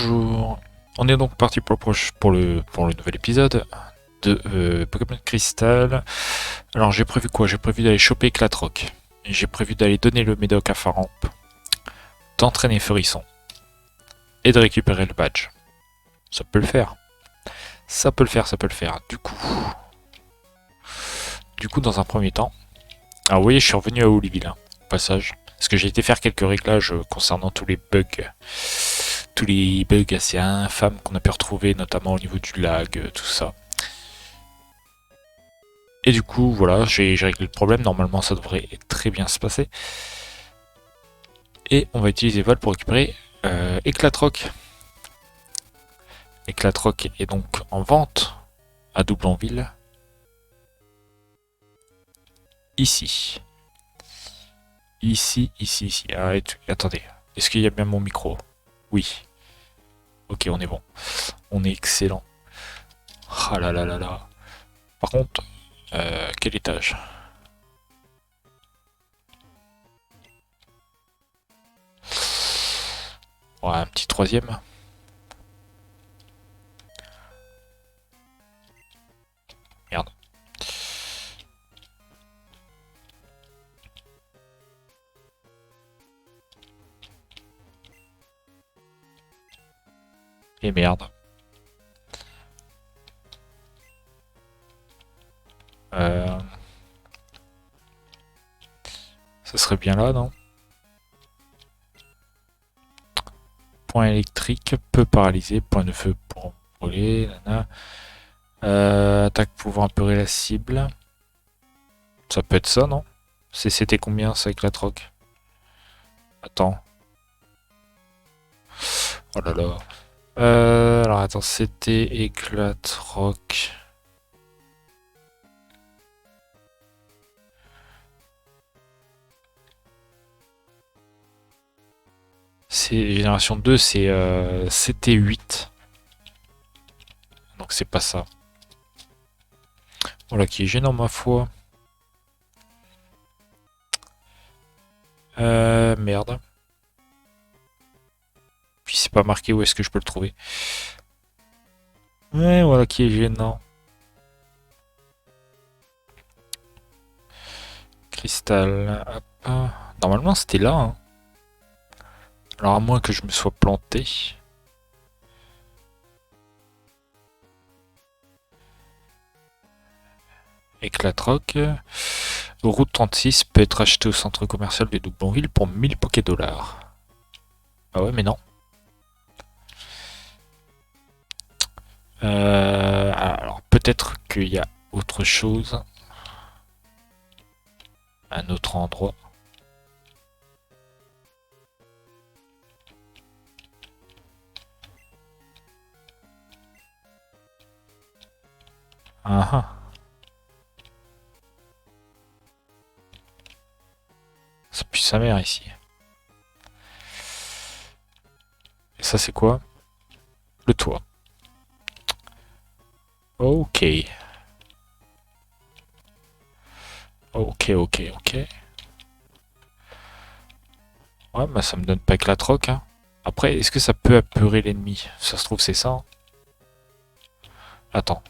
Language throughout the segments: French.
Bonjour, on est donc parti pour le nouvel épisode de Pokémon Crystal. Alors j'ai prévu quoi? J'ai prévu d'aller choper Clatroc. J'ai prévu d'aller donner le Médoc à Faramp, d'entraîner Furisson et de récupérer le badge. Ça peut le faire. Ça peut le faire, ça peut le faire. Du coup dans un premier temps, vous voyez je suis revenu à Oliville, hein, au passage. Parce que j'ai été faire quelques réglages concernant tous les bugs assez infâmes qu'on a pu retrouver, notamment au niveau du lag, tout ça. Et du coup, voilà, j'ai réglé le problème. Normalement, ça devrait très bien se passer. Et on va utiliser Val pour récupérer Éclatroc. Éclatroc est donc en vente à Doublonville. Ici. Ici. Ah, attendez. Est-ce qu'il y a bien mon micro? Oui. Ok, on est bon. On est excellent. Ah là là là là. Par contre, quel étage? Ouais, un petit troisième. Merde. Et merde. Euh, Ça serait bien là, non? Point électrique, peut paralyser, point de feu pour brûler, nana. Attaque pouvant apeurer la cible. Ça peut être ça, non? C'était combien ça avec la troc? Attends. Oh là là. Alors attends, c'était éclatroc. C'est génération 2, c'était 8. Donc c'est pas ça. Voilà qui est gênant ma foi. Merde. Puis c'est pas marqué où est-ce que je peux le trouver. Ouais, voilà qui est gênant. Cristal. Hop. Normalement c'était là, hein. Alors à moins que je me sois planté. Éclatroc. Route 36 peut être acheté au centre commercial de Doublonville pour 1000 Pokédollars. Ah ouais, mais non. Alors peut-être qu'il y a autre chose. Un autre endroit. Ah ah. Ça pue sa mère ici. Et ça c'est quoi? Le toit. Ok. Ok. Ouais, bah ça me donne pas éclatroc, hein. Après, est-ce que ça peut apeurer l'ennemi? Ça se trouve c'est ça, hein. Attends.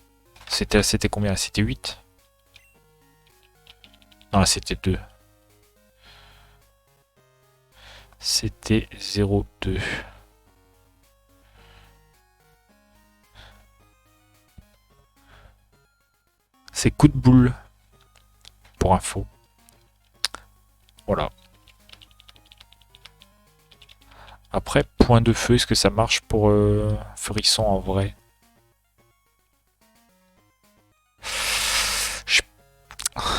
C'était combien? C'était 8. Non, là c'était 2. C'était 0,2. C'est coup de boule. Pour info. Voilà. Après, point de feu, est-ce que ça marche pour Furisson en vrai?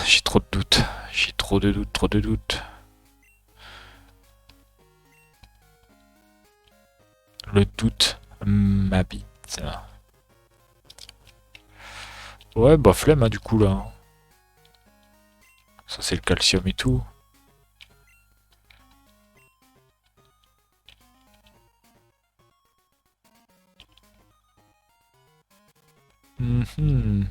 J'ai trop de doutes. J'ai trop de doutes. Le doute m'habite. Ouais, bah flemme, hein, du coup, là. Ça, c'est le calcium et tout. Mhm.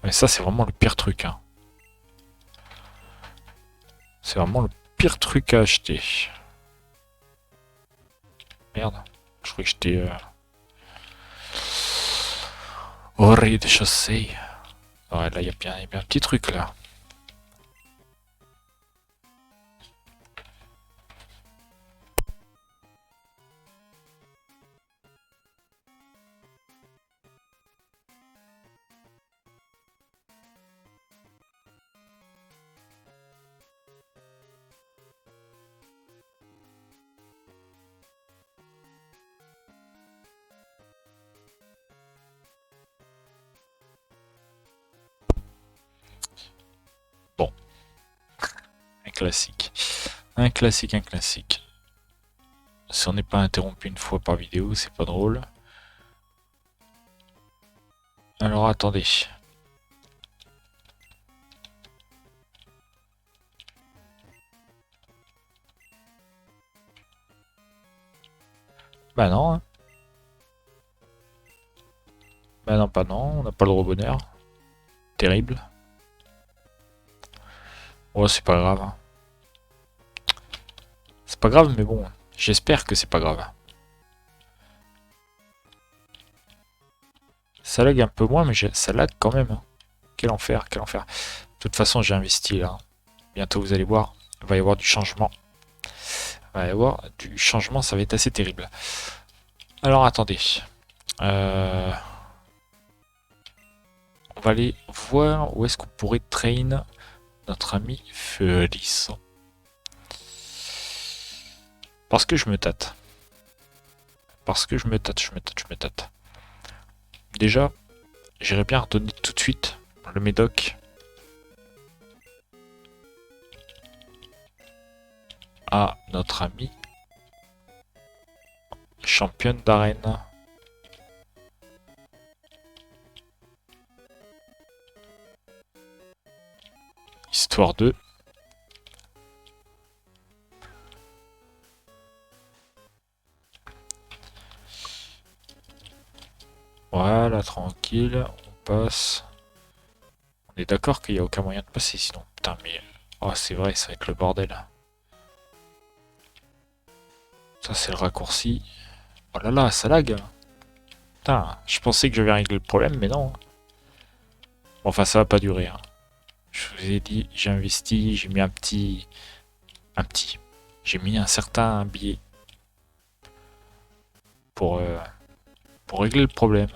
Mais ça, c'est vraiment le pire truc, hein. C'est vraiment le pire truc à acheter. Merde. Je croyais que j'étais au rez-de-chaussée. Ouais, là, il y a bien un petit truc, là. Bon, un classique. Un classique, un classique. Si on n'est pas interrompu une fois par vidéo, c'est pas drôle. Alors attendez. Bah non, hein. Bah non, pas non, on n'a pas le droit au bonheur. Terrible. Oh, c'est pas grave, hein. C'est pas grave, mais bon, j'espère que c'est pas grave. Ça lag un peu moins, mais ça lag quand même, hein. Quel enfer, quel enfer. De toute façon, j'ai investi là. Bientôt, vous allez voir, il va y avoir du changement. Il va y avoir du changement, ça va être assez terrible. Alors, attendez. On va aller voir où est-ce qu'on pourrait train notre ami Felice. Parce que je me tâte. Parce que je me tâte, je me tâte, je me tâte. Déjà, j'irais bien redonner tout de suite le médoc à notre ami championne d'arène. Histoire de... Voilà, tranquille, on passe. On est d'accord qu'il n'y a aucun moyen de passer sinon. Putain, mais... Oh, c'est vrai, ça va être le bordel. Ça, c'est le raccourci. Oh là là, ça lag. Putain, je pensais que je vais régler le problème, mais non. Bon, enfin, ça va pas durer, hein. Je vous ai dit, j'ai investi, j'ai mis un petit... J'ai mis un certain billet pour, euh, pour régler le problème.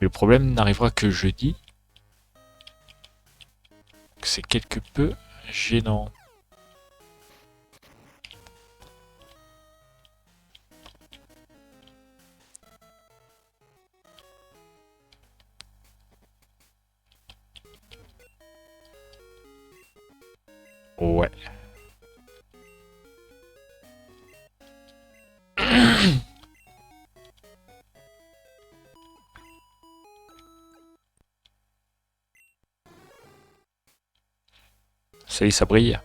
Mais le problème n'arrivera que jeudi. C'est quelque peu gênant. Ouais. Ça y est, ça brille.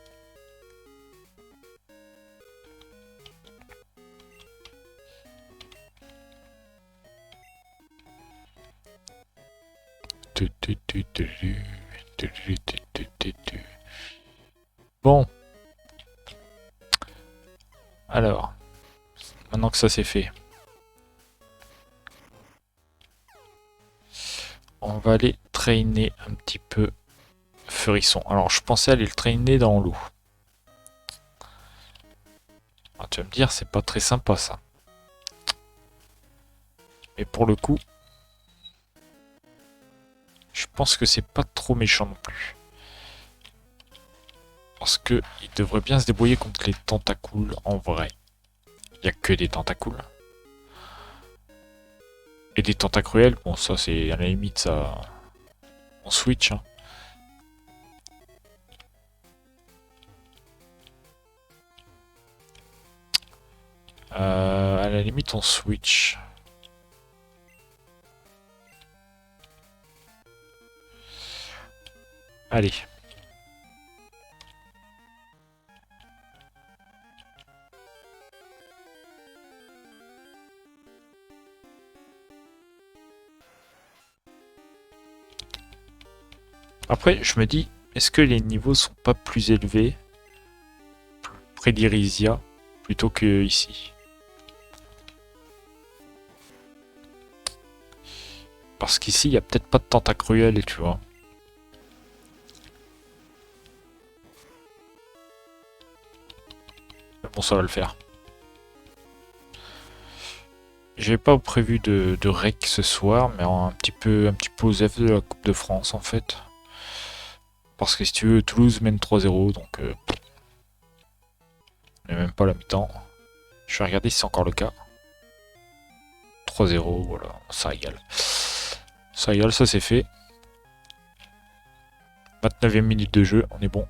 Bon. Alors. Maintenant que ça c'est fait. On va aller traîner un petit peu Furisson. Alors je pensais aller le traîner dans l'eau. Ah, tu vas me dire, c'est pas très sympa ça. Mais pour le coup, je pense que c'est pas trop méchant non plus. Parce que il devrait bien se débrouiller contre les tentacules en vrai. Il n'y a que des tentacules. Et des tentacruels, bon ça c'est à la limite ça... On switch, hein. À la limite on switch. Allez. Après, je me dis, est-ce que les niveaux sont pas plus élevés près d'Irisia plutôt que ici? Parce qu'ici, il y a peut-être pas de tentacruel, tu vois. Mais bon, ça va le faire. J'ai pas prévu de rec ce soir, mais un petit peu aux F de la Coupe de France en fait. Parce que si tu veux, Toulouse mène 3-0, donc on n'est même pas à la mi-temps. Je vais regarder si c'est encore le cas. 3-0, voilà, ça régale. Ça régale, ça c'est fait. 29e minute de jeu, on est bon.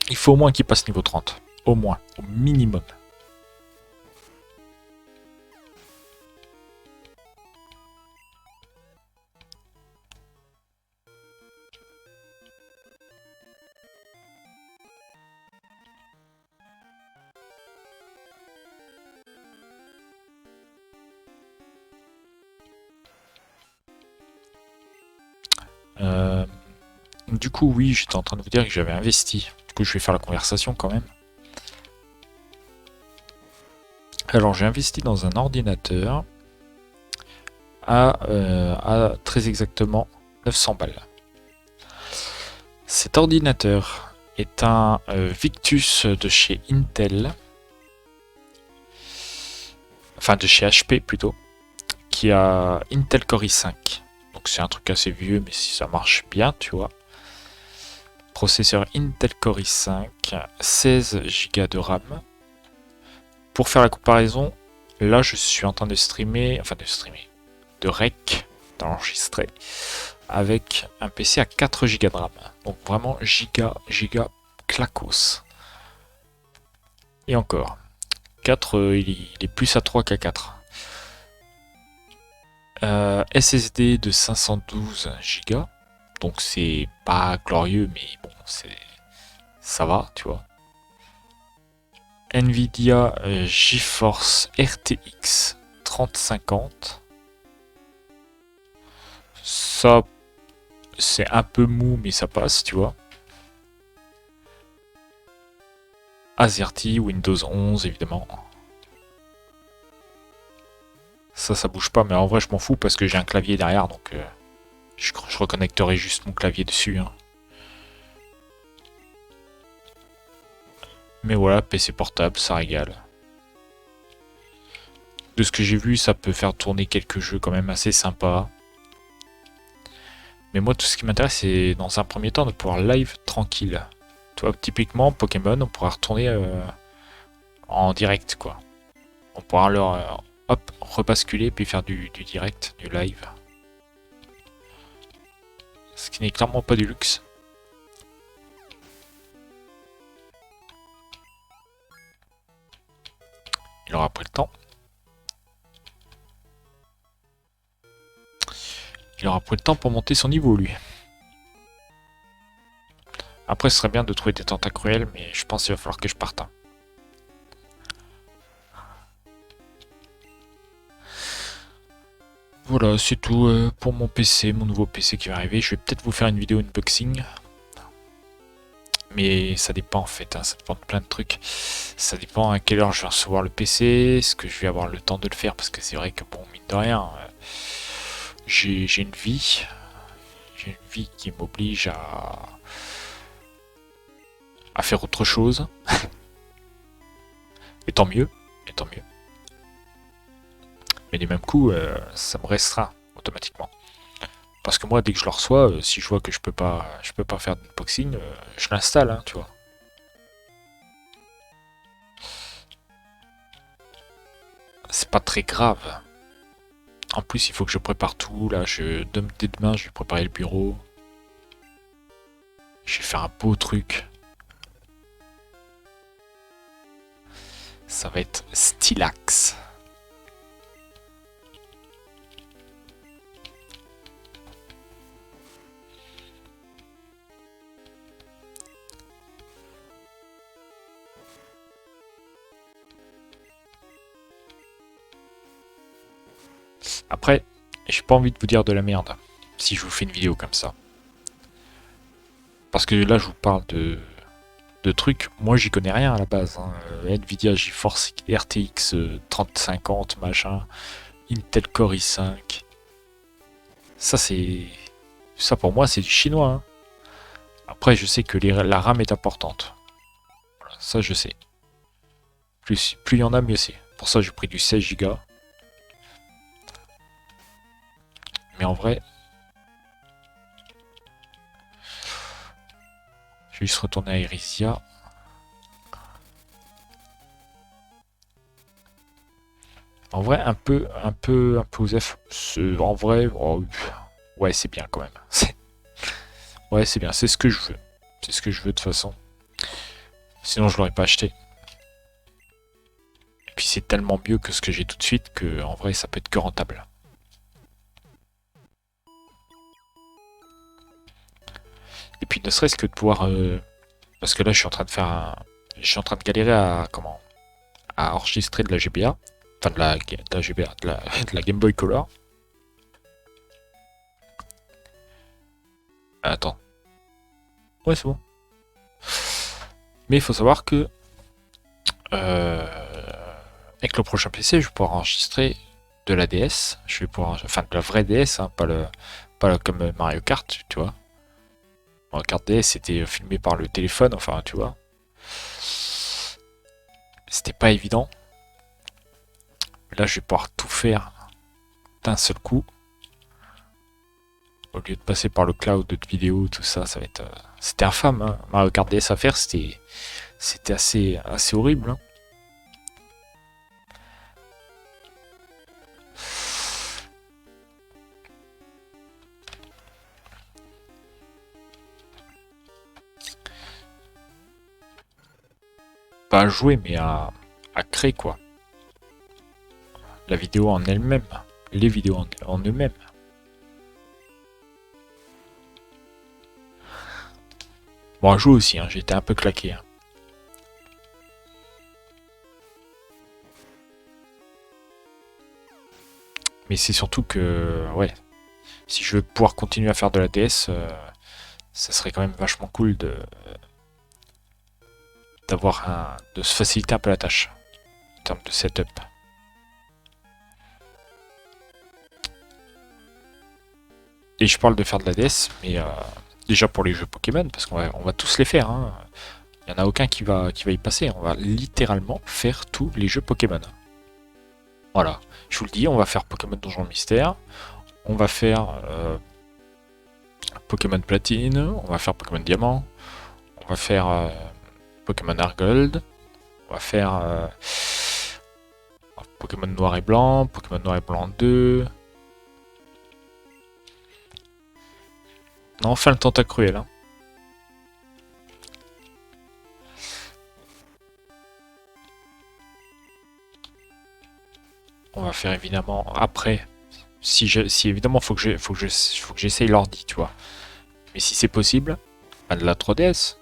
Il faut au moins qu'il passe niveau 30. Au moins, au minimum. Du coup, oui, j'étais en train de vous dire que j'avais investi. Du coup, je vais faire la conversation quand même. Alors, j'ai investi dans un ordinateur à très exactement 900 balles. Cet ordinateur est un Victus de chez Intel, enfin de chez HP plutôt, qui a Intel Core i5. Donc c'est un truc assez vieux, mais si ça marche bien, tu vois. Processeur Intel Core i5, 16 Go de RAM. Pour faire la comparaison, là je suis en train de streamer, de rec, d'enregistrer, avec un PC à 4 Go de RAM. Donc vraiment giga clacos. Et encore, 4, il est plus à 3 qu'à 4. SSD de 512 Go, donc c'est pas glorieux, mais bon, ça va, tu vois. Nvidia GeForce RTX 3050. Ça, c'est un peu mou, mais ça passe, tu vois. AZERTY, Windows 11, évidemment. Ça bouge pas, mais en vrai, je m'en fous parce que j'ai un clavier derrière, donc je reconnecterai juste mon clavier dessus. Hein. Mais voilà, PC portable, ça régale. De ce que j'ai vu, ça peut faire tourner quelques jeux quand même assez sympas. Mais moi, tout ce qui m'intéresse, c'est dans un premier temps de pouvoir live tranquille. Tu vois, typiquement, Pokémon, on pourra retourner en direct, quoi. On pourra leur hop, rebasculer puis faire du direct, du live. Ce qui n'est clairement pas du luxe. Il aura pris le temps. Il aura pris le temps pour monter son niveau, lui. Après, ce serait bien de trouver des tentacruels, mais je pense qu'il va falloir que je parte. Hein. Voilà, c'est tout pour mon PC, mon nouveau PC qui va arriver. Je vais peut-être vous faire une vidéo unboxing. Mais ça dépend en fait, hein, ça dépend de plein de trucs. Ça dépend à quelle heure je vais recevoir le PC, est-ce que je vais avoir le temps de le faire, parce que c'est vrai que bon, mine de rien, j'ai une vie. J'ai une vie qui m'oblige à faire autre chose. Et tant mieux, et tant mieux. Mais du même coup, ça me restera automatiquement. Parce que moi, dès que je le reçois, si je vois que je peux pas faire d'unboxing, je l'installe, hein, tu vois. C'est pas très grave. En plus, il faut que je prépare tout. Là, dès demain, je vais préparer le bureau. Je vais faire un beau truc. Ça va être Stylax. Après, j'ai pas envie de vous dire de la merde si je vous fais une vidéo comme ça. Parce que là, je vous parle de trucs, moi j'y connais rien à la base. Hein. Nvidia GeForce RTX 3050, machin, Intel Core i5. Ça, c'est. Ça pour moi, c'est du chinois. Hein. Après, je sais que la RAM est importante. Voilà, ça, je sais. Plus il y en a, mieux c'est. Pour ça, j'ai pris du 16 Go. Mais en vrai, je vais juste retourner à Irisia. En vrai, un peu OZEF. En vrai, oh, ouais, c'est bien quand même. Ouais, c'est bien, c'est ce que je veux. C'est ce que je veux de toute façon. Sinon, je l'aurais pas acheté. Et puis, c'est tellement mieux que ce que j'ai tout de suite que, en vrai, ça peut être que rentable. Et puis, ne serait-ce que de pouvoir. Parce que là, je suis en train de faire un. Je suis en train de galérer à. Comment à enregistrer de la GBA. Enfin, de la GBA. De la Game Boy Color. Attends. Ouais, c'est bon. Mais il faut savoir que. Avec le prochain PC, je vais pouvoir enregistrer de la DS. Je vais pouvoir. Enfin, de la vraie DS, hein, pas comme Mario Kart, tu vois. Mario Kart DS, c'était filmé par le téléphone, enfin, tu vois. C'était pas évident. Là, je vais pouvoir tout faire d'un seul coup. Au lieu de passer par le cloud de vidéo, tout ça, ça va être. C'était infâme, hein. Mario Kart DS à faire, c'était assez horrible. Hein. Pas à jouer, mais à créer quoi. La vidéo en elle-même, les vidéos en eux-mêmes. Bon, à jouer aussi, hein, j'étais un peu claqué. Hein. Mais c'est surtout que, ouais, si je veux pouvoir continuer à faire de la DS, ça serait quand même vachement cool de se faciliter un peu la tâche en termes de setup. Et je parle de faire de la DS, mais déjà pour les jeux Pokémon, parce on va tous les faire. Hein. Il n'y en a aucun qui va y passer. On va littéralement faire tous les jeux Pokémon. Voilà. Je vous le dis, on va faire Pokémon Donjon Mystère. On va faire Pokémon Platine. On va faire Pokémon Diamant. On va faire Pokémon Argold. On va faire Pokémon Noir et Blanc. Pokémon Noir et Blanc 2. Non, enfin le Tentacruel. Hein. On va faire évidemment après. Si évidemment faut que j'essaye l'ordi, tu vois. Mais si c'est possible, bah de la 3DS.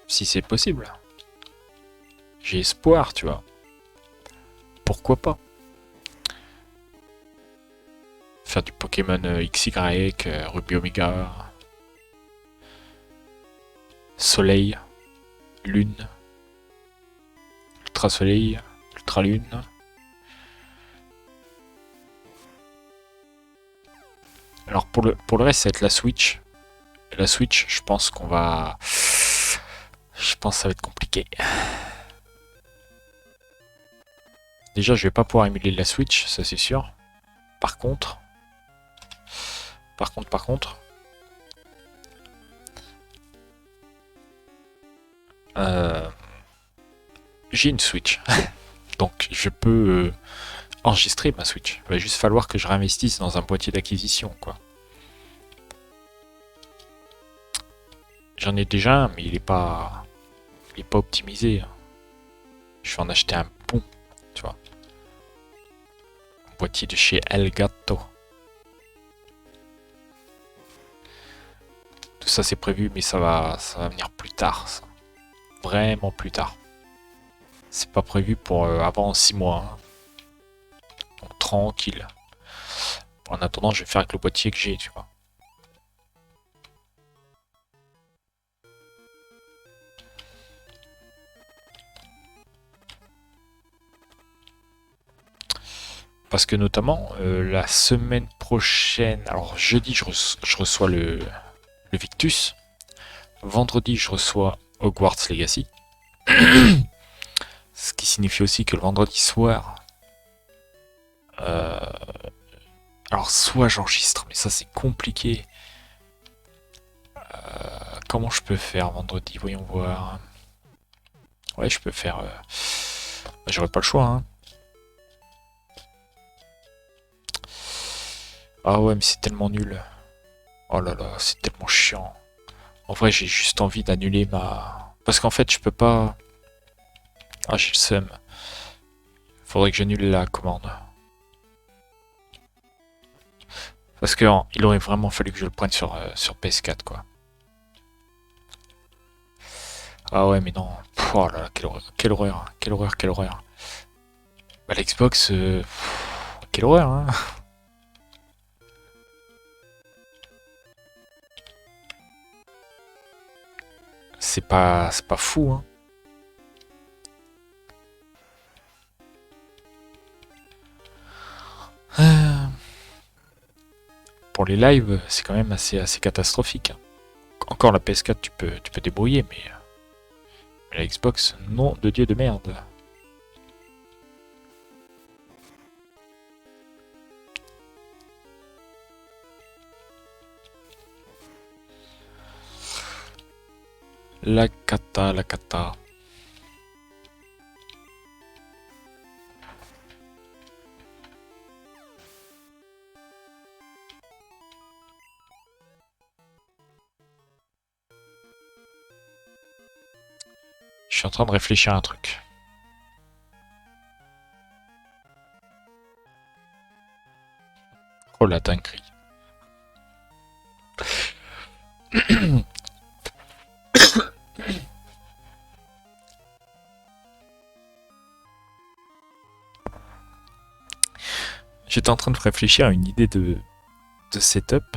Si c'est possible. J'ai espoir, tu vois. Pourquoi pas? Faire du Pokémon XY, Ruby Omega, Soleil, Lune, Ultra Soleil, Ultra Lune. Alors pour le reste, ça va être la Switch. La Switch, je pense qu'on va. Je pense que ça va être compliqué. Déjà, je vais pas pouvoir émuler la Switch, ça c'est sûr. Par contre. J'ai une Switch. Donc je peux enregistrer ma Switch. Il va juste falloir que je réinvestisse dans un boîtier d'acquisition, quoi. J'en ai déjà un, mais il est pas optimisé. Je vais en acheter un bon. Boîtier de chez Elgato. Tout ça c'est prévu, mais ça va venir plus tard. Ça. Vraiment plus tard. C'est pas prévu pour avant 6 mois. Hein. Donc tranquille. En attendant, je vais faire avec le boîtier que j'ai, tu vois. Parce que notamment, la semaine prochaine, alors jeudi, je reçois le Victus. Vendredi, je reçois Hogwarts Legacy. Ce qui signifie aussi que le vendredi soir, alors soit j'enregistre, mais ça c'est compliqué. Comment je peux faire vendredi? Voyons voir. Ouais, je peux faire. J'aurais pas le choix, hein. Ah ouais, mais c'est tellement nul. Oh là là, c'est tellement chiant. En vrai, j'ai juste envie d'annuler ma. Parce qu'en fait, je peux pas. Ah, j'ai le seum. Faudrait que j'annule la commande. Parce que il aurait vraiment fallu que je le prenne sur PS4, quoi. Ah ouais, mais non. Pff, oh là là, quelle horreur, quelle horreur, quelle horreur, quelle horreur. Bah, l'Xbox, quelle horreur, hein. C'est pas fou, hein. Euh, Pour les lives, c'est quand même assez catastrophique. Hein. Encore la PS4, tu peux débrouiller, mais la Xbox, non de Dieu de merde. La cata, la cata. Je suis en train de réfléchir à un truc. Oh la dinguerie. J'étais en train de réfléchir à une idée de setup.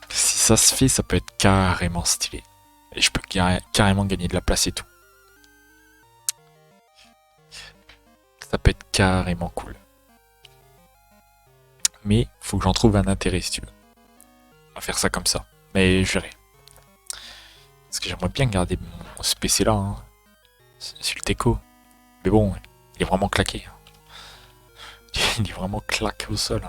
Si ça se fait, ça peut être carrément stylé. Et je peux carrément gagner de la place et tout. Ça peut être carrément cool. Mais faut que j'en trouve un intérêt si tu veux. À faire ça comme ça. Mais je verrai. Parce que j'aimerais bien garder ce PC là. Hein. C'est le Teco. Mais bon, il est vraiment claqué. Il est vraiment claqué au sol.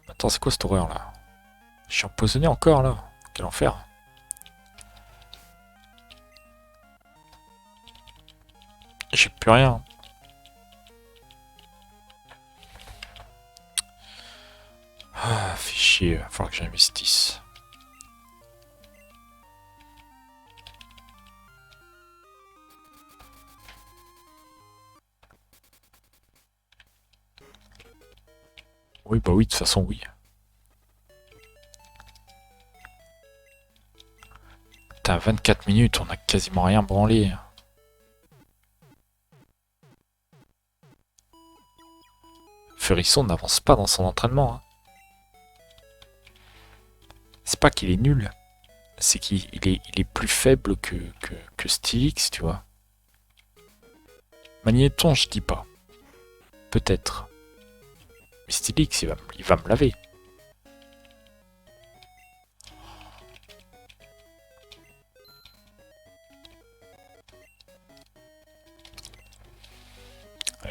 Attends, c'est quoi cette horreur là? Je suis empoisonné encore là. Quel enfer. J'ai plus rien. Ah, fait chier. Va falloir que j'investisse. Oui, bah oui, de toute façon, oui. Putain, 24 minutes, on a quasiment rien branlé. Furisson n'avance pas dans son entraînement. Hein. C'est pas qu'il est nul, c'est qu'il est plus faible que Stylix, tu vois. Magnéton, je dis pas. Peut-être. Mais Stylix, il va me laver.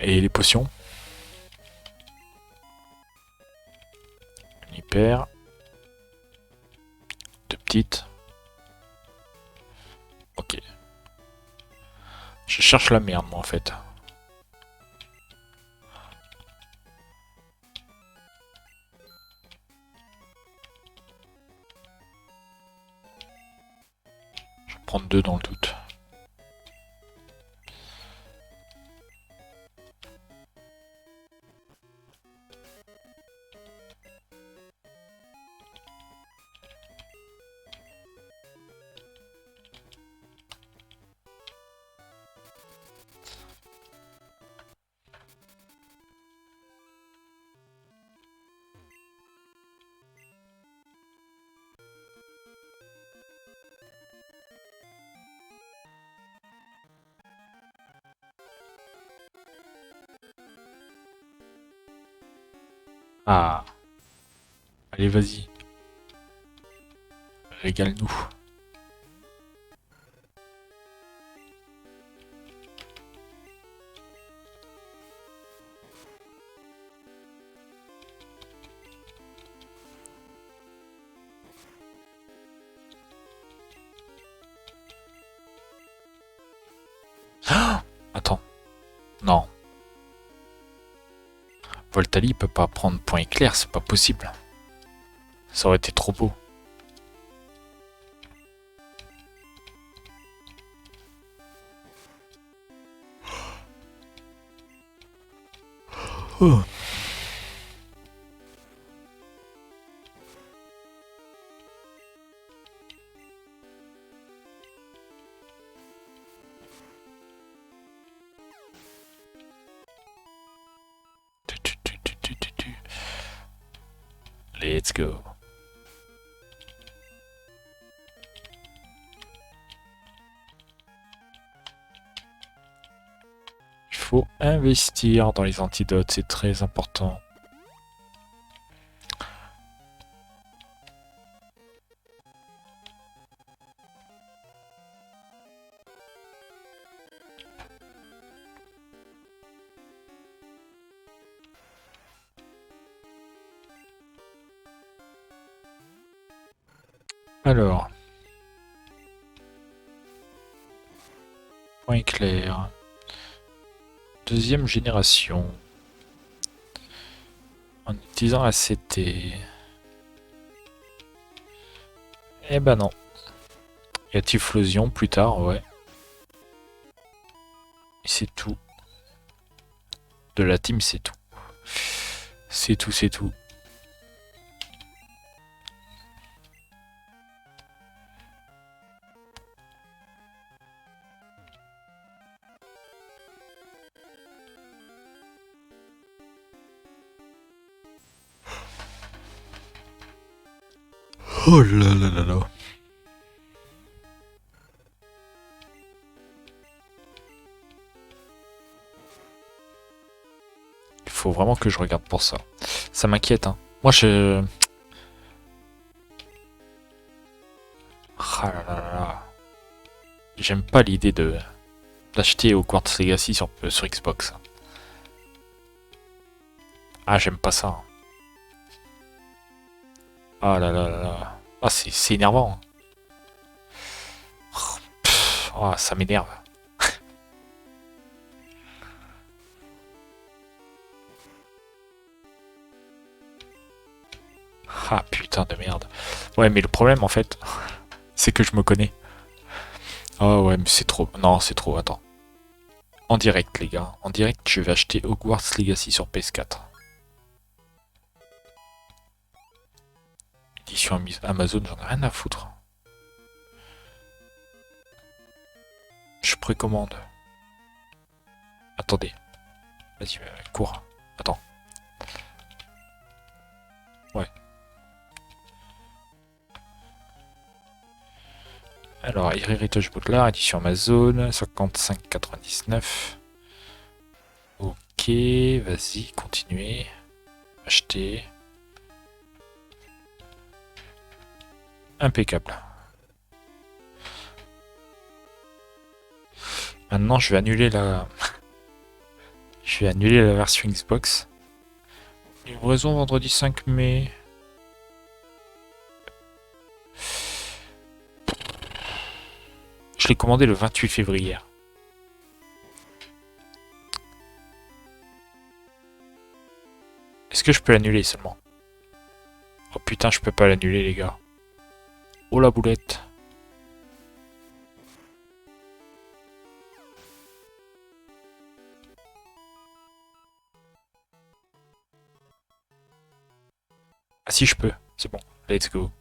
Et les potions? Une hyper. Deux petites. Ok. Je cherche la merde, moi, en fait. Je vais prendre deux dans le doute. Ah, allez, vas-y. Régale-nous. Ah, attends. Non. Voltali peut pas prendre point éclair, c'est pas possible. Ça aurait été trop beau. Oh. Let's go. Il faut investir dans les antidotes, c'est très important. Alors, point éclair. Deuxième génération. En utilisant la CT. Eh ben non. Y a Typhlosion plus tard, ouais. Et c'est tout. De la team, c'est tout. C'est tout, c'est tout. Oh là là là là. Il faut vraiment que je regarde pour ça. Ça m'inquiète, hein. Moi, je... Ah là là là. J'aime pas l'idée de d'acheter Hogwarts Legacy sur Xbox. Ah, j'aime pas ça. Ah là là là là. Ah, c'est énervant. Oh, ça m'énerve. Ah putain de merde. Ouais, mais le problème en fait, c'est que je me connais. Ah ouais, mais c'est trop. Non, c'est trop. Attends. En direct, les gars. En direct, je vais acheter Hogwarts Legacy sur PS4. Édition Amazon, j'en ai rien à foutre. Je précommande. Attendez. Vas-y, cours. Attends. Ouais. Alors, Héritage Baudelaire, édition Amazon, 55,99. Ok, vas-y, continuez. Acheter. Impeccable. Maintenant, je vais annuler la... je vais annuler la version Xbox. Livraison vendredi 5 mai. Je l'ai commandé le 28 février. Est-ce que je peux l'annuler seulement? Oh putain, je peux pas l'annuler, les gars. Oh la boulette. Ah si, je peux. C'est bon. Let's go.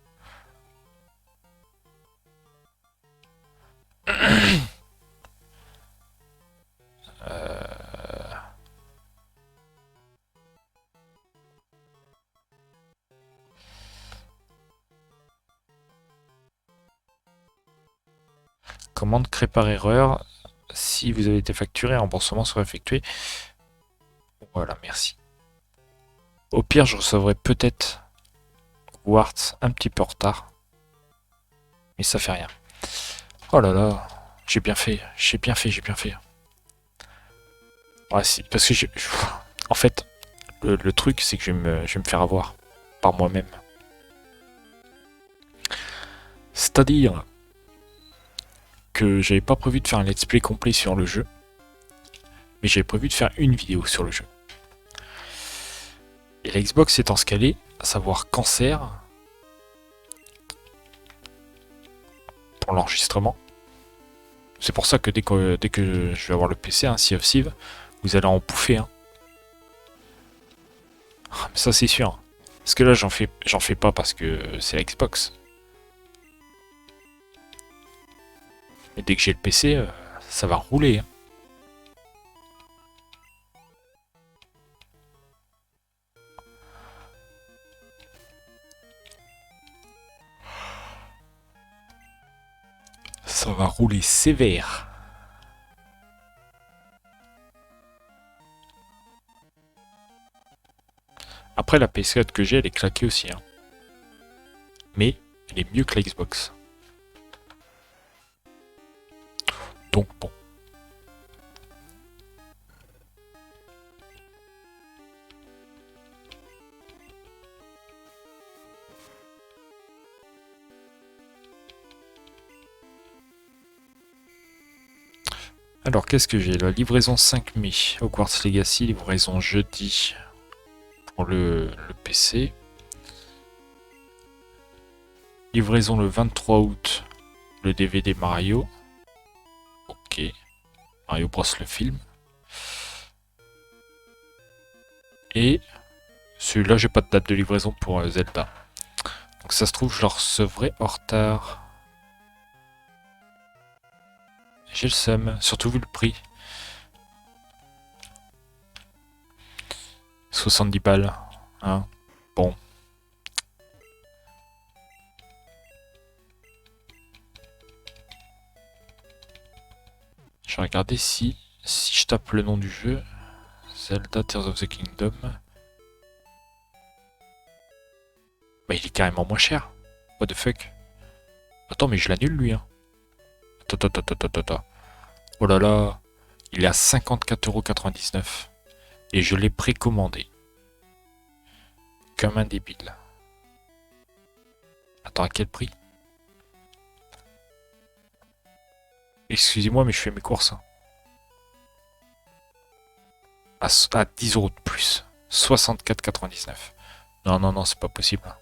Commande créée par erreur. Si vous avez été facturé, un remboursement sera effectué. Voilà, merci. Au pire, je recevrai peut-être Hogwarts un petit peu en retard. Mais ça fait rien. Oh là là, j'ai bien fait, j'ai bien fait, j'ai bien fait. Ouais, parce que en fait, le truc, c'est que je vais me faire avoir par moi-même. C'est-à-dire que j'avais pas prévu de faire un let's play complet sur le jeu, mais j'avais prévu de faire une vidéo sur le jeu. Et la Xbox étant ce qu'elle est, à savoir cancer pour l'enregistrement. C'est pour ça que dès que je vais avoir le PC, hein, Sea of Thieves, vous allez en bouffer. Hein. Mais ça c'est sûr. Parce que là j'en fais pas parce que c'est la Xbox. Mais dès que j'ai le PC, ça va rouler. Hein. Ça va rouler sévère. Après la PS4 que j'ai, elle est claquée aussi. Hein. Mais elle est mieux que la Xbox. Donc bon. Alors qu'est-ce que j'ai? La livraison 5 mai. Hogwarts Legacy, livraison jeudi pour le PC. Livraison le 23 août, le DVD Mario. Ok. Mario Bros le film. Et celui-là, j'ai pas de date de livraison pour Zelda. Donc ça se trouve, je le recevrai en retard. J'ai le seum, surtout vu le prix. 70 balles. Hein. Bon. Je vais regarder si je tape le nom du jeu. Zelda Tears of the Kingdom. Bah il est carrément moins cher. What the fuck. Attends mais je l'annule lui hein. Attends. Oh là là. Il est à 54,99 €. Et je l'ai précommandé. Comme un débile. Attends, à quel prix? Excusez-moi mais je fais mes courses. Hein. À 10 € de plus. 64,99 €. Non, c'est pas possible.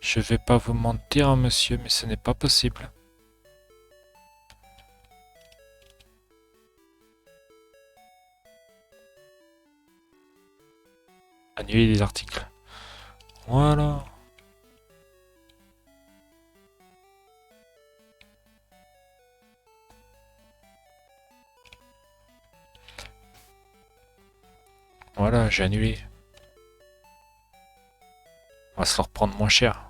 Je vais pas vous mentir, monsieur, mais ce n'est pas possible. Annuler les articles. Voilà. Voilà, j'ai annulé. On va se le reprendre moins cher.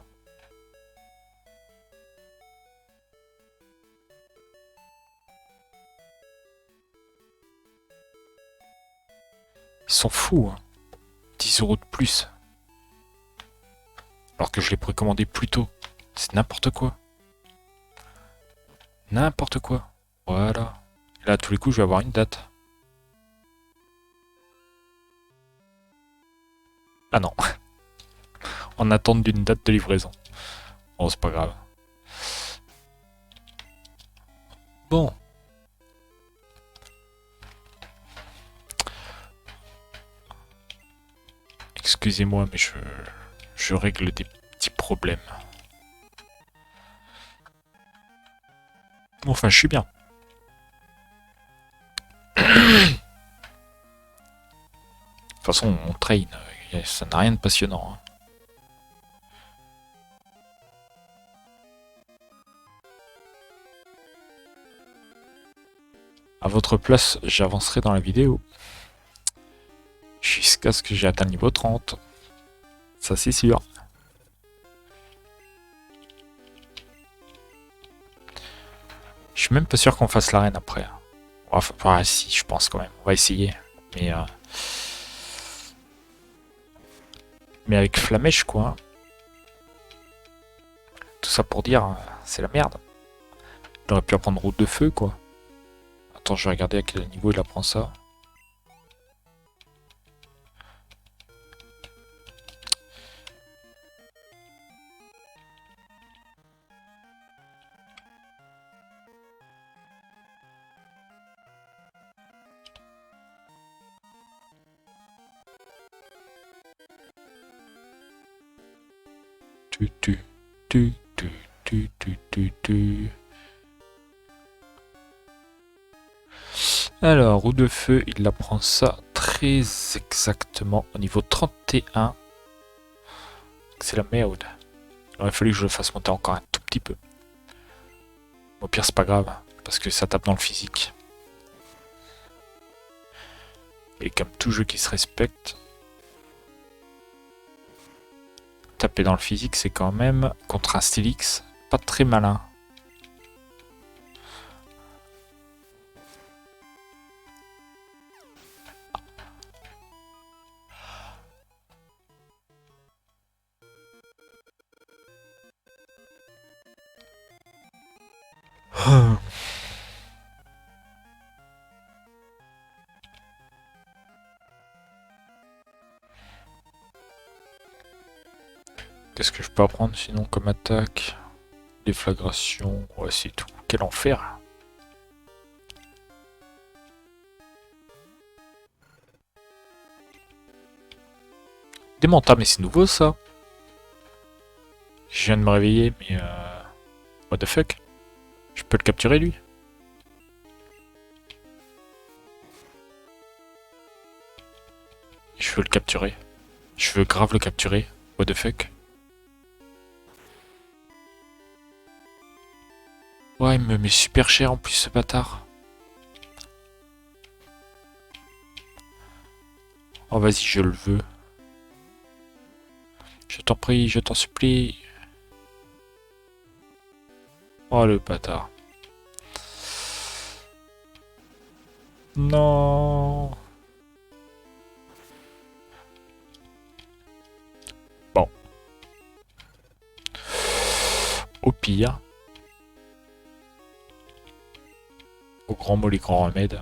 Ils sont fous, hein. 10 € de plus. Alors que je l'ai précommandé plus tôt. C'est n'importe quoi. N'importe quoi. Voilà. Et là, à tous les coups, je vais avoir une date. Ah non. En attente d'une date de livraison. Bon, c'est pas grave. Bon. Excusez-moi, mais je règle des petits problèmes. Bon, enfin, je suis bien. De toute façon, on train, ça n'a rien de passionnant. Hein. À votre place, j'avancerai dans la vidéo. Jusqu'à ce que j'ai atteint le niveau 30. Ça, c'est sûr. Je suis même pas sûr qu'on fasse l'arène après. Enfin, si, je pense quand même. On va essayer. Mais Mais avec Flamèche, quoi. Hein. Tout ça pour dire, c'est la merde. J'aurais pu apprendre route de feu, quoi. Attends, je vais regarder à quel niveau il apprend ça. Alors, roue de feu, il apprend ça très exactement au niveau 31. C'est la merde. Il aurait fallu que je le fasse monter encore un tout petit peu. Au pire, c'est pas grave, parce que ça tape dans le physique. Et comme tout jeu qui se respecte, taper dans le physique, c'est quand même, contre un Stylix, pas très malin. Qu'est-ce que je peux apprendre sinon comme attaque? Déflagration, ouais c'est tout. Quel enfer! Démenta, mais c'est nouveau ça! Je viens de me réveiller, mais what the fuck? Je peux le capturer lui? Je veux le capturer. Je veux grave le capturer. What the fuck? Ouais, il me met super cher en plus ce bâtard. Oh vas-y, je le veux. Je t'en prie, je t'en supplie. Oh le bâtard. Non. Bon. Au pire. Au grand mot les grands remèdes.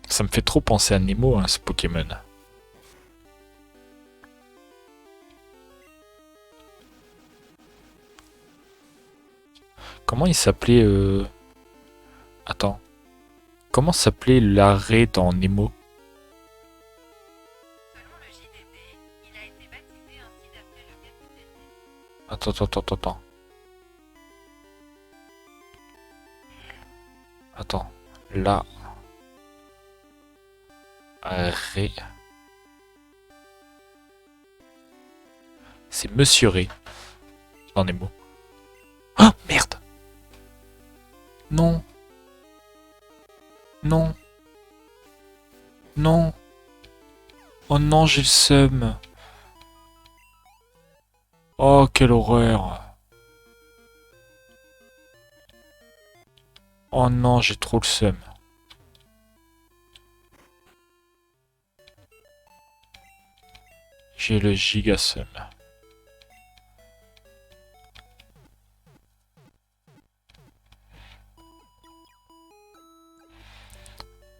Ça me fait trop penser à Nemo, hein, ce Pokémon. Comment il s'appelait Attends. Comment s'appelait l'arrêt dans Nemo? Attends, attends, attends, attends. Attends. Là. Ré. C'est Monsieur Ré. Dans Nemo. Ah, merde! Non. Non. Non. Oh non, j'ai le seum. Oh, quelle horreur. Oh non, j'ai trop le seum. J'ai le giga seum.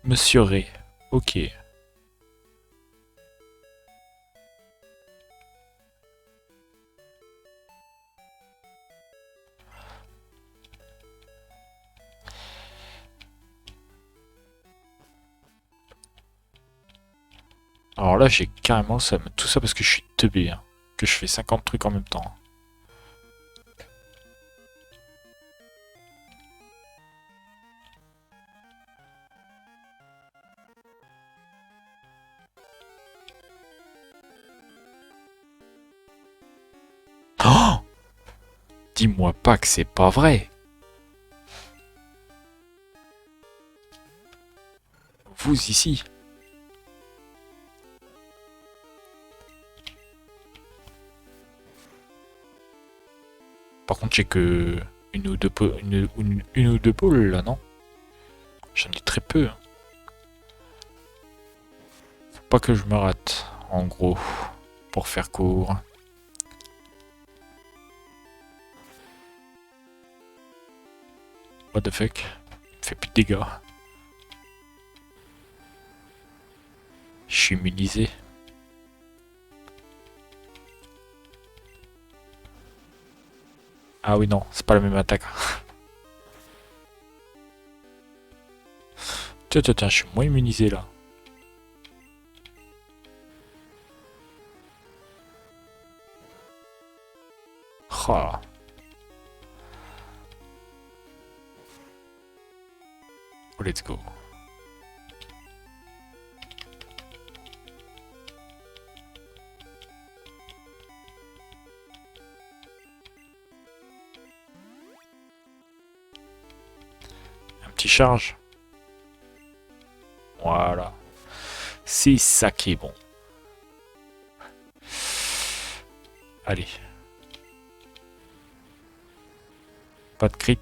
Monsieur Ré. Ok. Alors là, j'ai carrément le seum. Tout ça parce que je suis teubé. Hein. Que je fais 50 trucs en même temps. Oh! Dis-moi pas que c'est pas vrai. Vous ici. Par contre, j'ai que une ou deux boules là, non? J'en ai très peu, hein. Faut pas que je me rate, en gros, pour faire court. What the fuck? Il me fait plus de dégâts. Je suis immunisé. Ah oui, non, c'est pas la même attaque. Tiens, je suis moins immunisé là. Oh. Oh, let's go. Un petit charge. Voilà. C'est ça qui est bon. Allez. Pas de crit.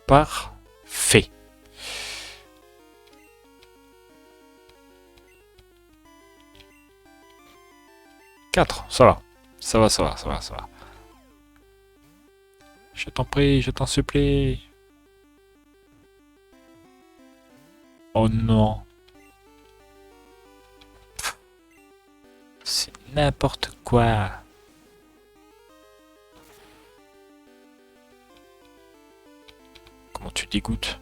Parfait. Quatre, ça va. Ça va. Je t'en prie, je t'en supplie. Oh non. C'est n'importe quoi. Comment tu dégoûtes?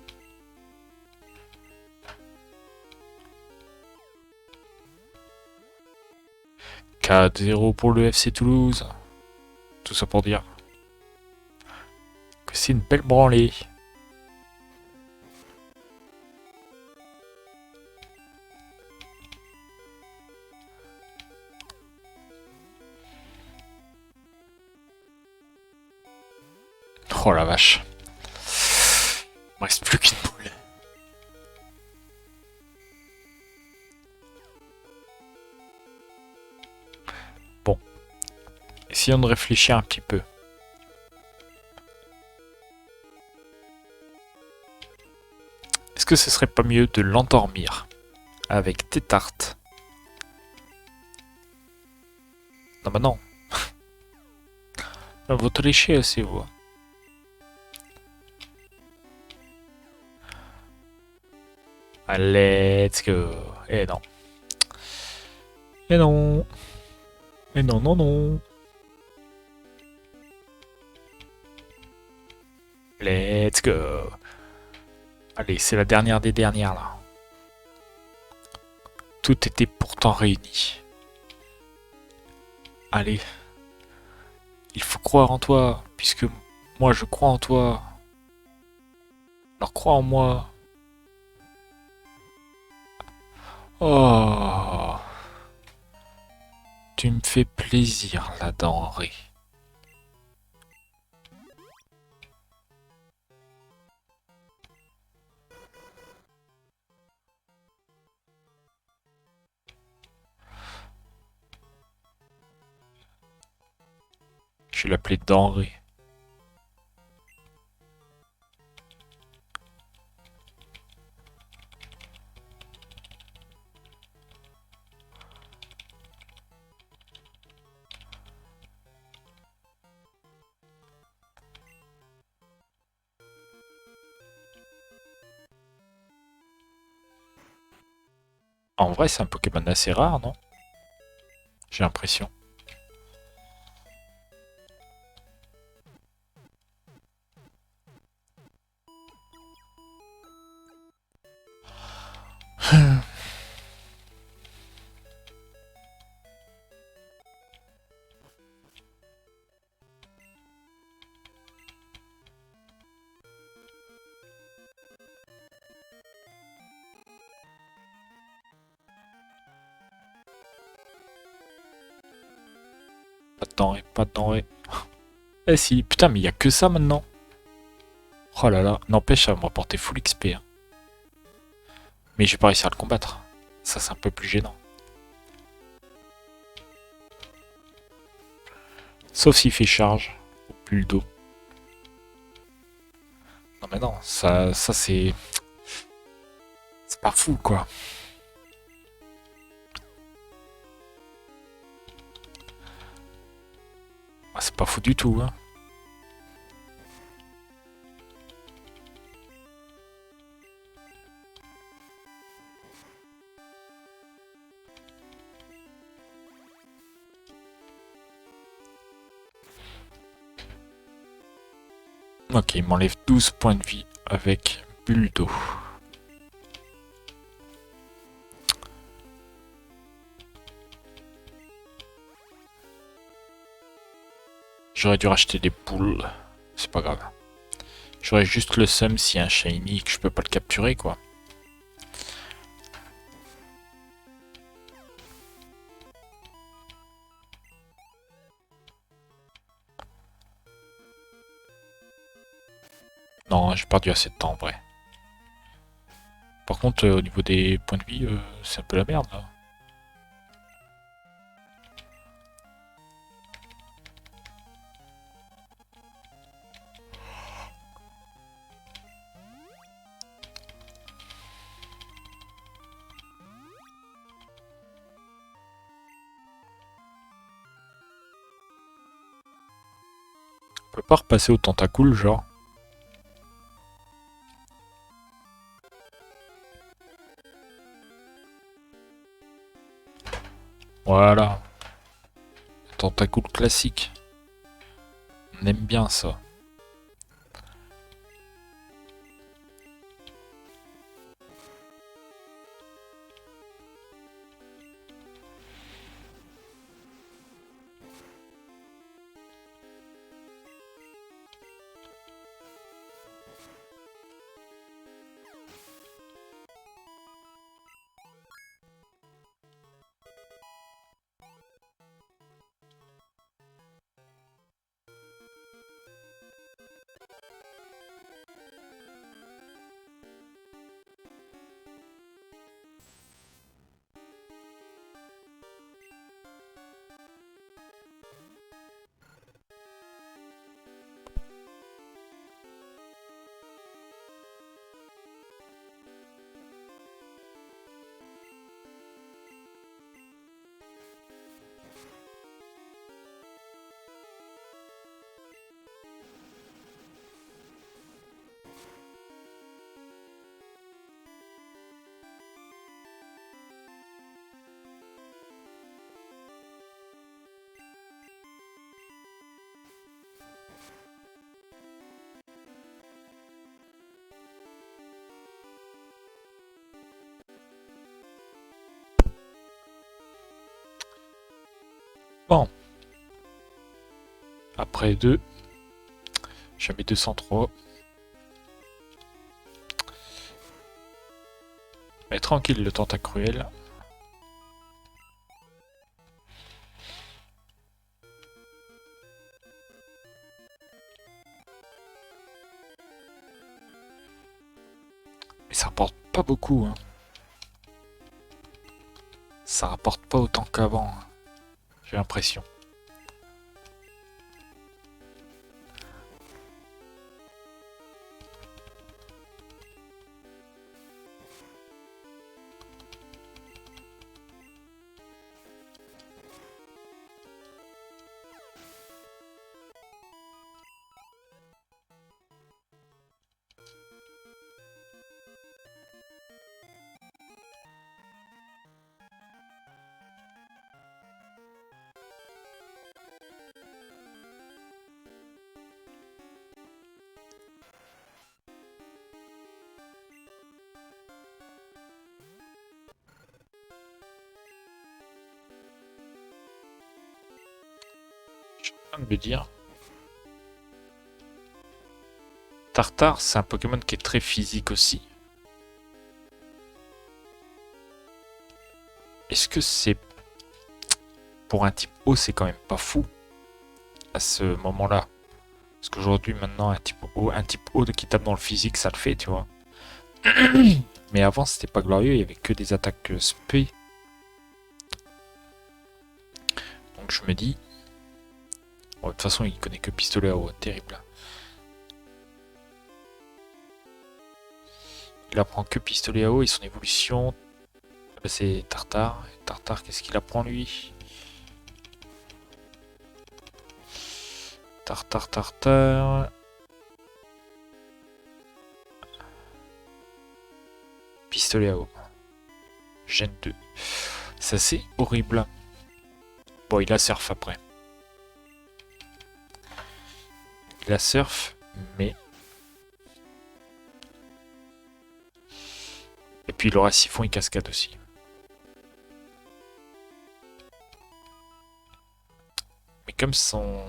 « 4-0 pour le FC Toulouse. » Tout ça pour dire que c'est une belle branlée. Oh la vache. Il me reste plus qu'une boule. Bon. Essayons de réfléchir un petit peu. Est-ce que ce serait pas mieux de l'endormir avec des tartes? Non bah non. Vous trichez aussi, vous. Let's go. Et non. Et non. Et non. Let's go. Allez, c'est la dernière des dernières là. Tout était pourtant réuni. Allez. Il faut croire en toi, puisque moi je crois en toi. Alors crois en moi. Oh. Tu me fais plaisir, la denrée. Je vais l'appeler denrée. En vrai, c'est un Pokémon assez rare, non? J'ai l'impression. Pas de denrée. Eh si, putain, mais il y a que ça maintenant. Oh là là, n'empêche, ça va me rapporter full XP. Hein. Mais j'ai pas réussi à le combattre. Ça, c'est un peu plus gênant. Sauf s'il fait charge au bulldo. Non mais non, ça c'est... C'est pas fou quoi. Ah, c'est pas fou du tout, hein. Ok, il m'enlève 12 points de vie avec Buldo. J'aurais dû racheter des poules. C'est pas grave. J'aurais juste le seum s'il y a un shiny que je peux pas le capturer quoi. Non, j'ai perdu assez de temps en vrai. Par contre, au niveau des points de vie, c'est un peu la merde là. On peut pas repasser au tentacule, genre. Voilà. Tentacule classique. On aime bien ça. Bon. Après 2. Jamais 203. Mais tranquille le tentacruel. Mais ça rapporte pas beaucoup, hein. Ça rapporte pas autant qu'avant, hein. J'ai l'impression. Je suis en train de me dire. Tartare, c'est un Pokémon qui est très physique aussi. Est-ce que c'est... Pour un type O, c'est quand même pas fou à ce moment-là. Parce qu'aujourd'hui, maintenant, un type O qui tape dans le physique, ça le fait, tu vois. Mais avant, c'était pas glorieux, il y avait que des attaques spé. Donc je me dis... De toute façon, il connaît que pistolet à eau, terrible. Il apprend que pistolet à eau et son évolution. Là, c'est Tartare. Tartare, qu'est-ce qu'il apprend lui? Tartare, Tartare. Pistolet à eau. Gène 2. Ça, c'est horrible. Bon, il a surf après. Il a surf, mais... Et puis il aura siphon et cascade aussi. Mais comme son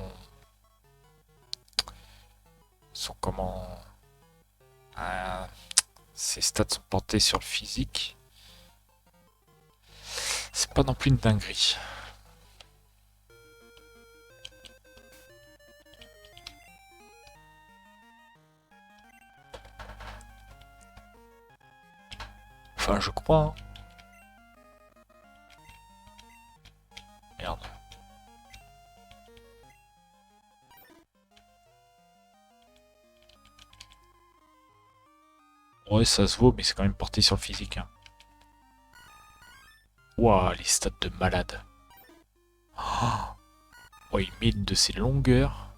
comment... ses stats sont portés sur le physique. C'est pas non plus une dinguerie. Enfin, je crois. Hein. Merde. Ouais, ça se vaut, mais c'est quand même porté sur le physique. Hein. Ouah, les stats de malade. Oh, il met une de ses longueurs.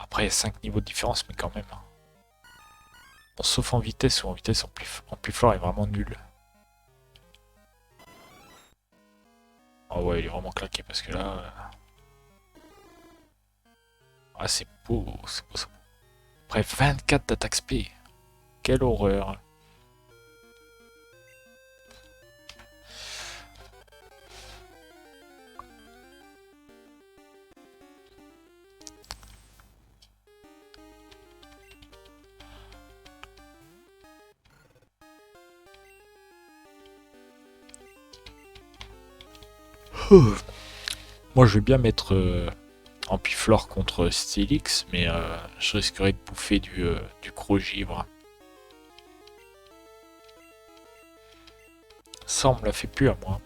Après, il y a 5 niveaux de différence, mais quand même. Hein. Bon, sauf en vitesse, ou en vitesse en plus fort est vraiment nul. Oh ouais, il est vraiment claqué parce que là... Ah, c'est beau, c'est beau, c'est beau. Après, 24 d'attaque spé. Quelle horreur. Moi, je vais bien mettre Ampiflore contre Stylix, mais je risquerais de bouffer du gros givre. Ça, on me l'a fait plus à moi.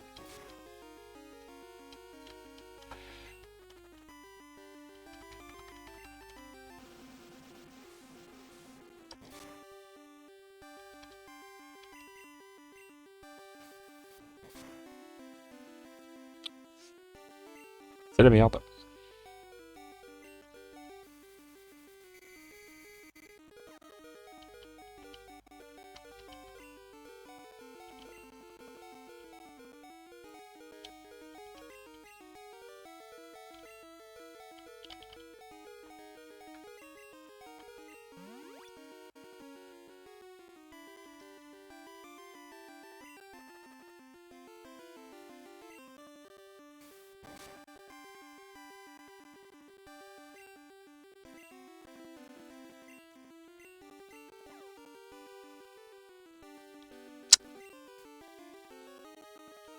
C'est la merde.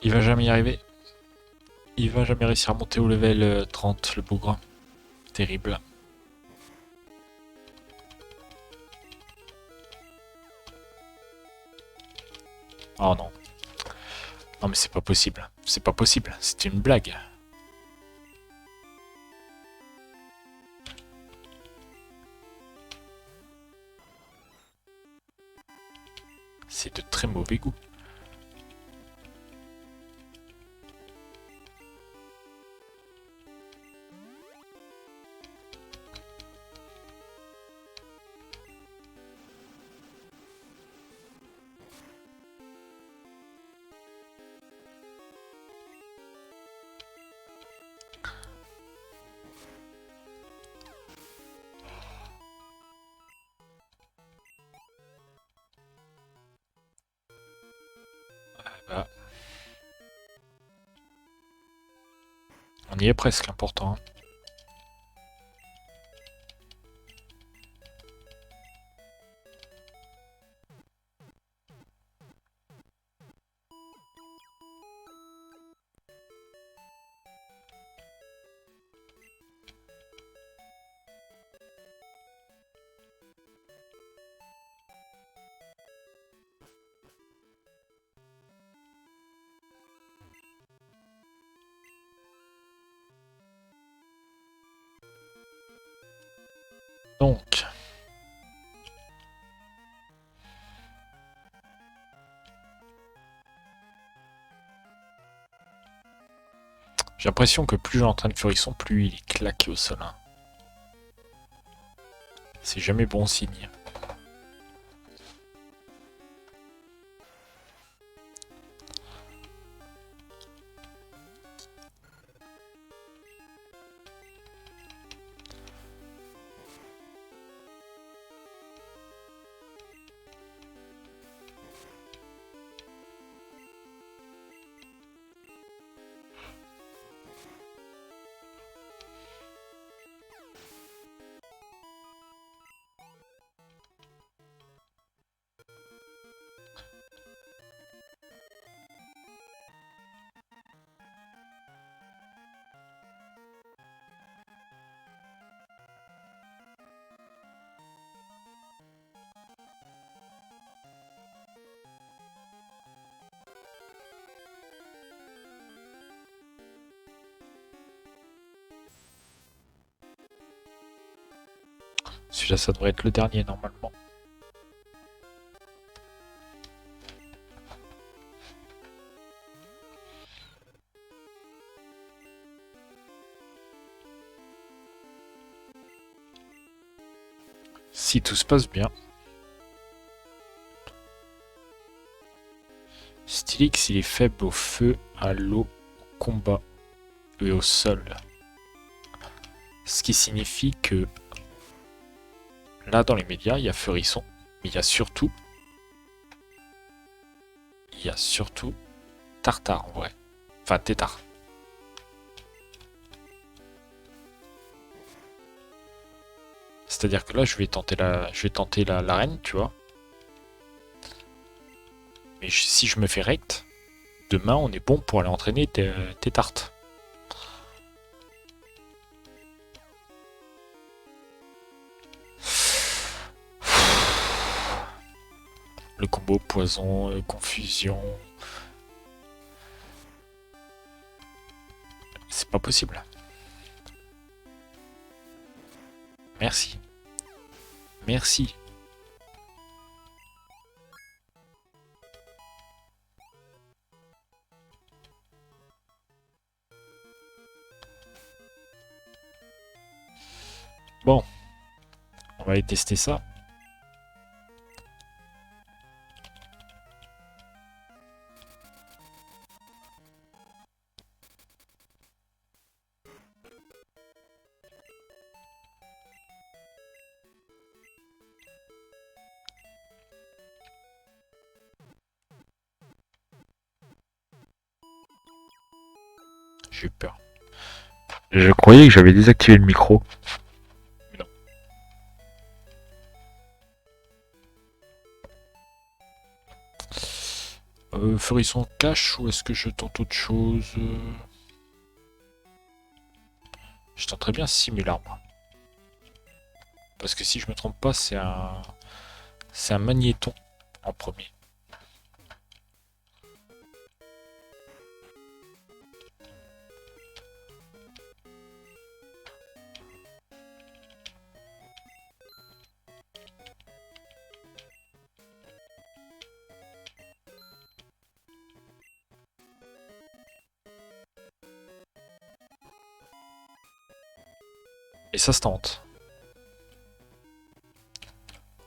Il va jamais y arriver. Il va jamais réussir à monter au level 30, le bougre. Terrible. Oh non. Non mais c'est pas possible. C'est pas possible. C'est une blague. C'est de très mauvais goût. Bah, on y est presque, l'important. Hein. Donc, j'ai l'impression que plus j'entraîne Furisson, plus il est claqué au sol, hein. C'est jamais bon signe. Celui-là, ça devrait être le dernier normalement. Si tout se passe bien. Stylix, il est faible au feu, à l'eau, au combat et au sol. Ce qui signifie que là, dans les médias, il y a Furisson, mais il y a surtout Tartare en vrai. Enfin, Tétard. C'est-à-dire que là, je vais tenter l'arène, tu vois. Mais si je me fais rect, demain, on est bon pour aller entraîner tes tartes. Le combo poison, confusion. C'est pas possible. Merci. Merci. Bon. On va aller tester ça. J'ai eu peur. Je croyais que j'avais désactivé le micro. Mais non. Furisson cache ou est-ce que je tente autre chose? Je tenterais bien Simularbre. Parce que si je me trompe pas, c'est un magnéton en premier. Et ça se tente.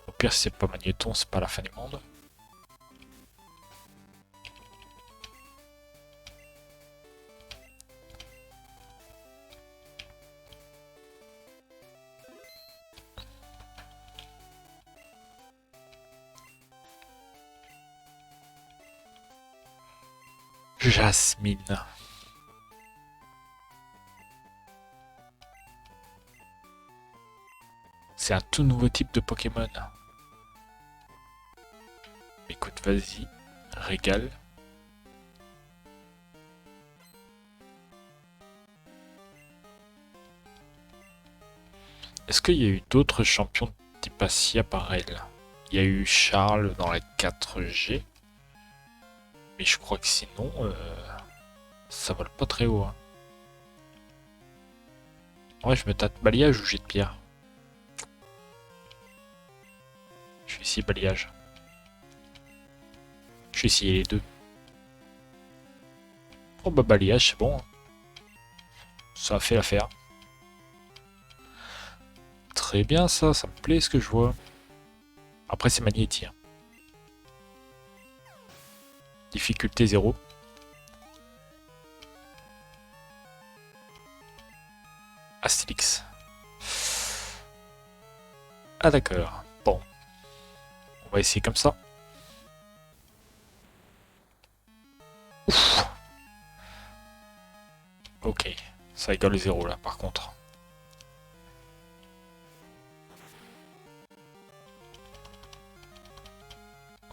Au pire, si c'est pas magnéton, c'est pas la fin du monde. Jasmine. C'est un tout nouveau type de Pokémon. Écoute, vas-y, régale. Est-ce qu'il y a eu d'autres champions de type Acia par elle? Il y a eu Charles dans la 4G. Mais je crois que sinon, ça vole pas très haut, hein. Ouais, je me tâte balayage ou jet de pierre. essayer balayage. Je vais essayer les deux. Oh bah balayage, c'est bon. Ça a fait l'affaire. Très bien ça, ça me plaît ce que je vois. Après c'est Magnéti. Hein. Difficulté 0. Astélix. Ah d'accord. Bon. On va essayer comme ça. Ouf. Ok. Ça égale le 0 là par contre.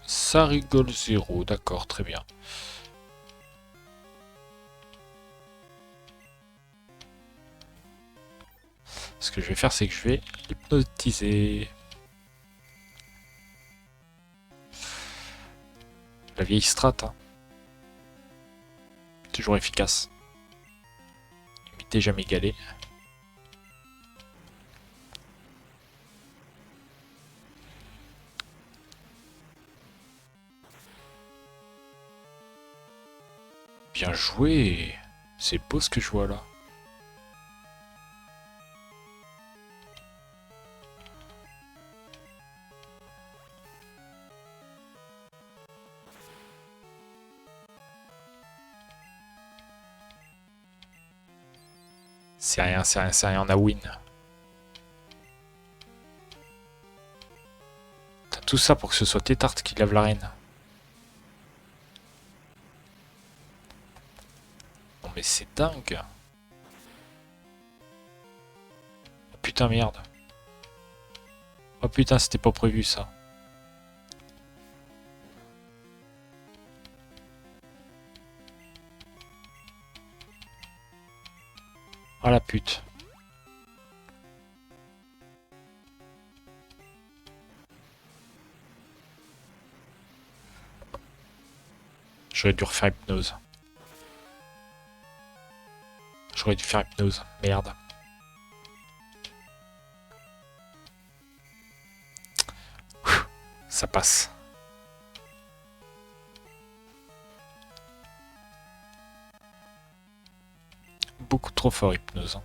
Ça rigole 0, d'accord, très bien. Ce que je vais faire, c'est que je vais hypnotiser. La vieille strat, hein. Toujours efficace. Imiter, jamais égalé. Bien joué. C'est beau ce que je vois là. C'est rien, c'est rien, c'est rien, on a win. T'as tout ça pour que ce soit Tétarte qui lave l'arène. Non mais c'est dingue. Oh, putain merde. Oh putain, c'était pas prévu ça. Ah la pute. J'aurais dû refaire hypnose. J'aurais dû faire hypnose. Merde. Ça passe. Beaucoup trop fort hypnose. Hein.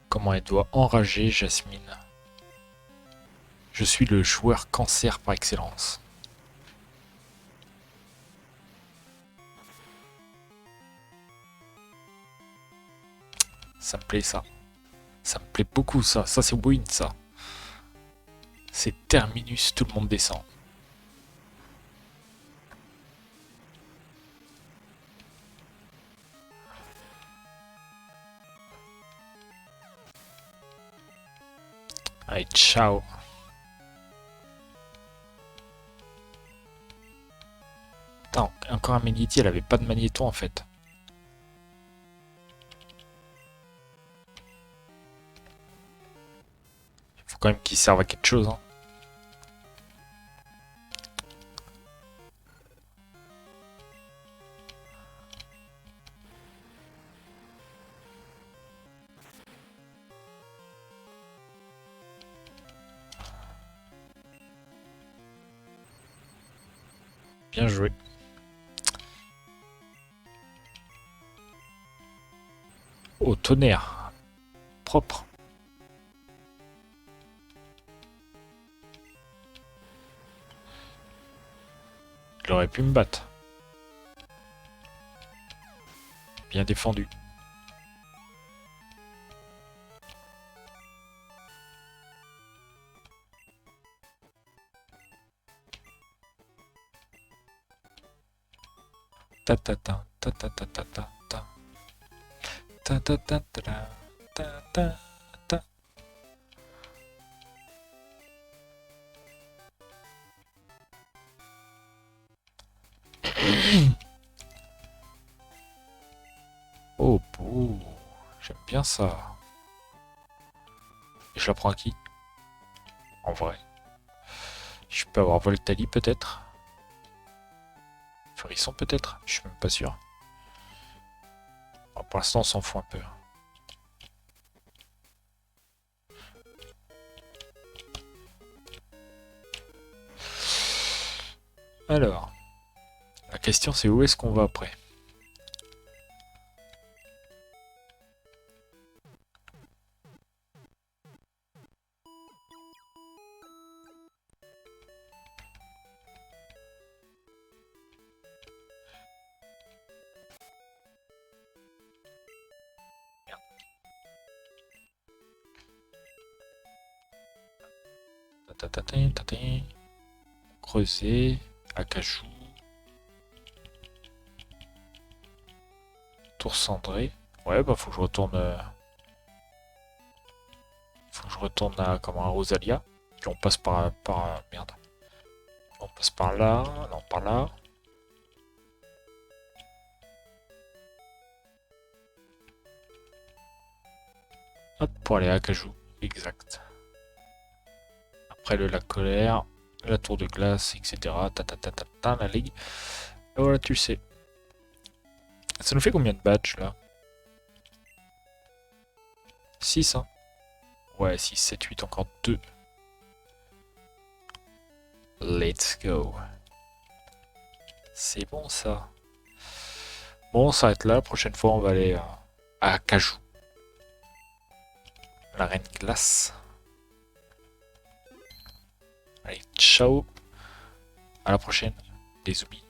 Comment elle doit enrager Jasmine. Je suis le joueur cancer par excellence. Ça me plaît ça. Ça me plaît beaucoup ça. Ça c'est win ça. C'est terminus, tout le monde descend. Allez, ciao. Attends, encore un Magnéti, elle avait pas de magnéton en fait. Faut quand même qu'il serve à quelque chose. Hein. Bien joué. Oh, tonnerre. Propre. Il aurait pu me battre. Bien défendu. Ta ta ta ta ta ta ta ta ta ta ta ta ta ta ta ta. Oh, beau. J'aime bien ça. Et je la prends à qui? En vrai. Je peux avoir Voltali peut-être. Frisson peut-être. Je suis même pas sûr. Bon, pour l'instant, on s'en fout un peu. Alors, la question c'est où est-ce qu'on va après? Tatatin, tatin. Creuser. Acajou. Tour cendré. Ouais, bah faut que je retourne. Faut que je retourne à comment, à Rosalia. Puis on passe par merde. On passe par là. Non, par là. Hop, pour aller à Acajou. Exact. Après le lac Colère, la tour de glace, etc. Ta, la ligue. Et voilà, tu sais. Ça nous fait combien de badges là? 6, hein? Ouais, 6, 7, 8, encore 2. Let's go. C'est bon ça. Bon, on s'arrête là. La prochaine fois, on va aller à Cajou. La reine glace. Allez, ciao. À la prochaine. Des zoomies.